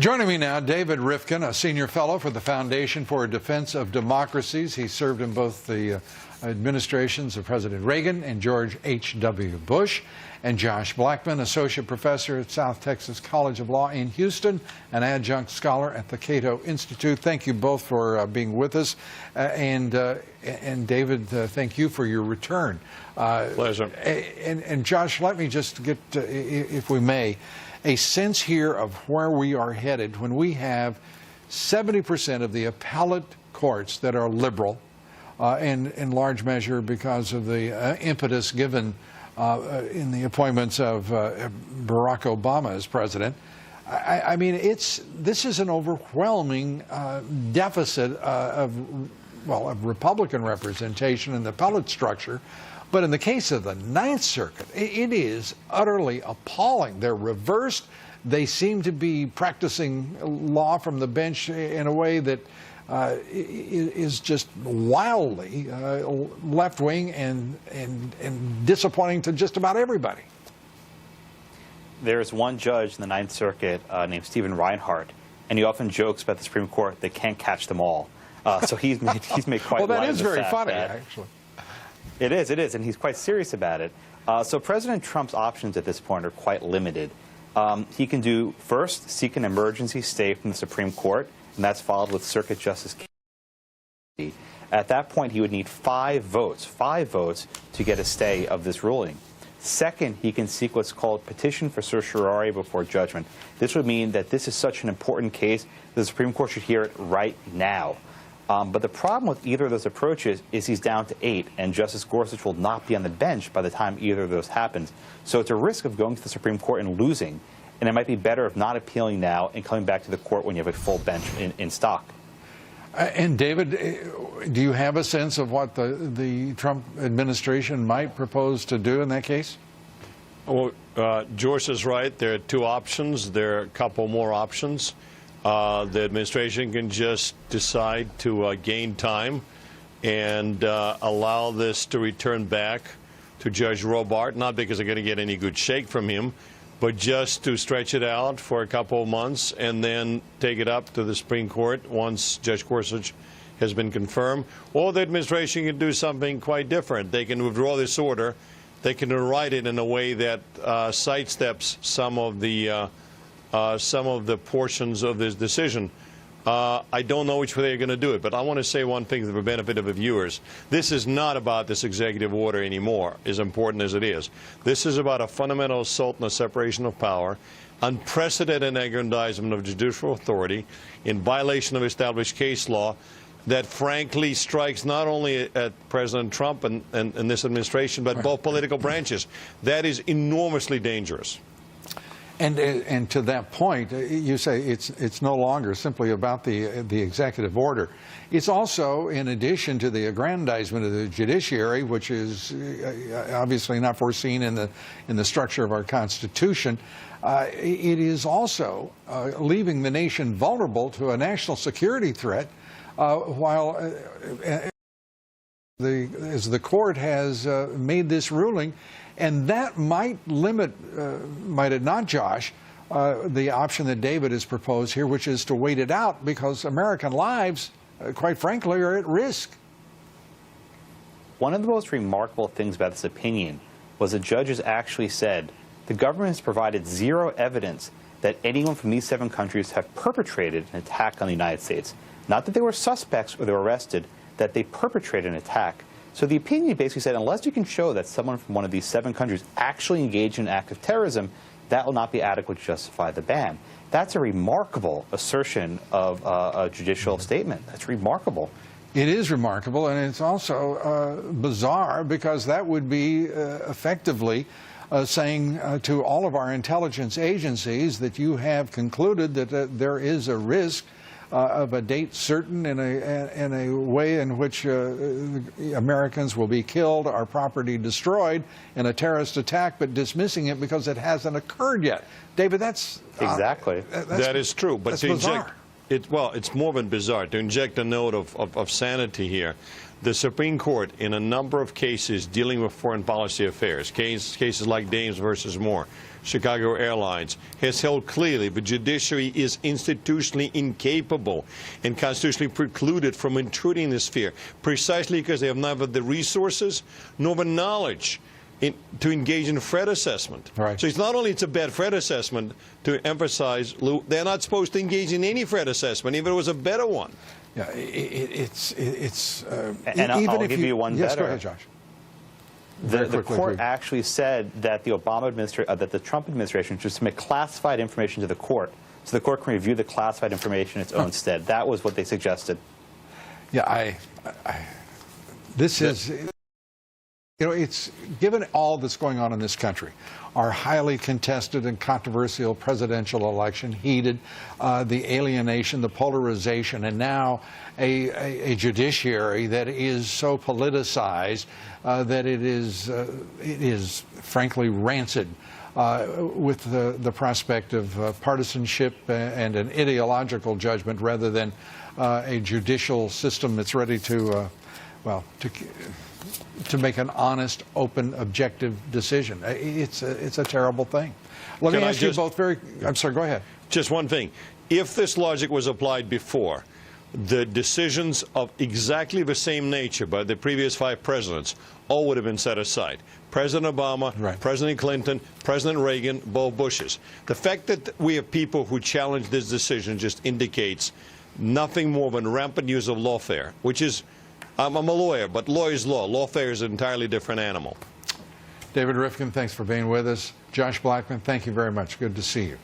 Joining me now, David Rifkin, a senior fellow for the Foundation for Defense of Democracies. He served in both the administrations of President Reagan and George H.W. Bush. And Josh Blackman, associate professor at South Texas College of Law in Houston, an adjunct scholar at the Cato Institute. Thank you both for being with us. And David, thank you for your return. Pleasure. And Josh, let me just get, if we may, a sense here of where we are headed when we have 70% of the appellate courts that are liberal, and in large measure because of the impetus given in the appointments of Barack Obama as president. I mean, this is an overwhelming deficit of Republican representation in the appellate structure. But in the case of the Ninth Circuit, it is utterly appalling. They're reversed. They seem to be practicing law from the bench in a way that is just wildly left-wing and disappointing to just about everybody. There's one judge in the Ninth Circuit named Stephen Reinhardt, and he often jokes about the Supreme Court, they can't catch them all. So he's made quite well, that light is of the very fact funny, that actually. It is, and he's quite serious about it. So President Trump's options at this point are quite limited. He can do, first, seek an emergency stay from the Supreme Court, and that's followed with Circuit Justice. At that point, he would need 5 votes to get a stay of this ruling. Second, he can seek what's called petition for certiorari before judgment. This would mean that this is such an important case, the Supreme Court should hear it right now. But the problem with either of those approaches is he's down to 8, and Justice Gorsuch will not be on the bench by the time either of those happens. So it's a risk of going to the Supreme Court and losing, and it might be better if not appealing now and coming back to the court when you have a full bench in stock. And David, do you have a sense of what the Trump administration might propose to do in that case? Well, George is right. There are 2 options. There are a couple more options. The administration can just decide to gain time and allow this to return back to Judge Robart, not because they're going to get any good shake from him, but just to stretch it out for a couple of months and then take it up to the Supreme Court once Judge Gorsuch has been confirmed. Or the administration can do something quite different. They can withdraw this order. They can write it in a way that sidesteps some of the portions of this decision. I don't know which way they're going to do it, but I want to say one thing for the benefit of the viewers. This is not about this executive order anymore, as important as it is. This is about a fundamental assault on the separation of power, unprecedented aggrandizement of judicial authority in violation of established case law that frankly strikes not only at President Trump and this administration, but both political branches. That is enormously dangerous. And to that point, you say it's no longer simply about the executive order. It's also, in addition to the aggrandizement of the judiciary, which is obviously not foreseen in the structure of our Constitution, it is also leaving the nation vulnerable to a national security threat, while as the court has made this ruling. And that might limit, might it not, Josh, the option that David has proposed here, which is to wait it out because American lives, quite frankly, are at risk. One of the most remarkable things about this opinion was the judges actually said the government has provided 0 evidence that anyone from these 7 countries have perpetrated an attack on the United States. Not that they were suspects or they were arrested, that they perpetrated an attack. So the opinion basically said, unless you can show that someone from one of these 7 countries actually engaged in an act of terrorism, that will not be adequate to justify the ban. That's a remarkable assertion of a judicial statement. That's remarkable. It is remarkable, and it's also bizarre because that would be effectively saying to all of our intelligence agencies that you have concluded that there is a risk of a date certain in a way in which Americans will be killed, our property destroyed in a terrorist attack, but dismissing it because it hasn't occurred yet. David, that's exactly that is true. But that's bizarre. it's more than bizarre. To inject a note of sanity here, the Supreme Court, in a number of cases dealing with foreign policy affairs, cases like Dames versus Moore, Chicago Airlines, has held clearly the judiciary is institutionally incapable and constitutionally precluded from intruding in this sphere, precisely because they have neither the resources nor the knowledge to engage in threat assessment. Right. So it's not only it's a bad threat assessment, to emphasize, Lou, they're not supposed to engage in any threat assessment, even if it was a better one. Yeah, And even I'll if give you one yes, better. go ahead, Josh. The court actually said that that the Trump administration should submit classified information to the court, so the court can review the classified information in its own stead. That was what they suggested. Yeah, this is, you know, it's given all that's going on in this country, our highly contested and controversial presidential election, heated, the alienation, the polarization, and now a judiciary that is so politicized that it is frankly rancid with the prospect of partisanship and an ideological judgment rather than a judicial system that's ready to, to make an honest, open, objective decision. It's a terrible thing. Let me ask you both I'm sorry, go ahead. Just one thing. If this logic was applied before, the decisions of exactly the same nature by the previous 5 presidents all would have been set aside. President Obama, right. President Clinton, President Reagan, both Bushes. The fact that we have people who challenge this decision just indicates nothing more than rampant use of lawfare, which is, I'm a lawyer, but law is law. Lawfare is an entirely different animal. David Rifkin, thanks for being with us. Josh Blackman, thank you very much. Good to see you.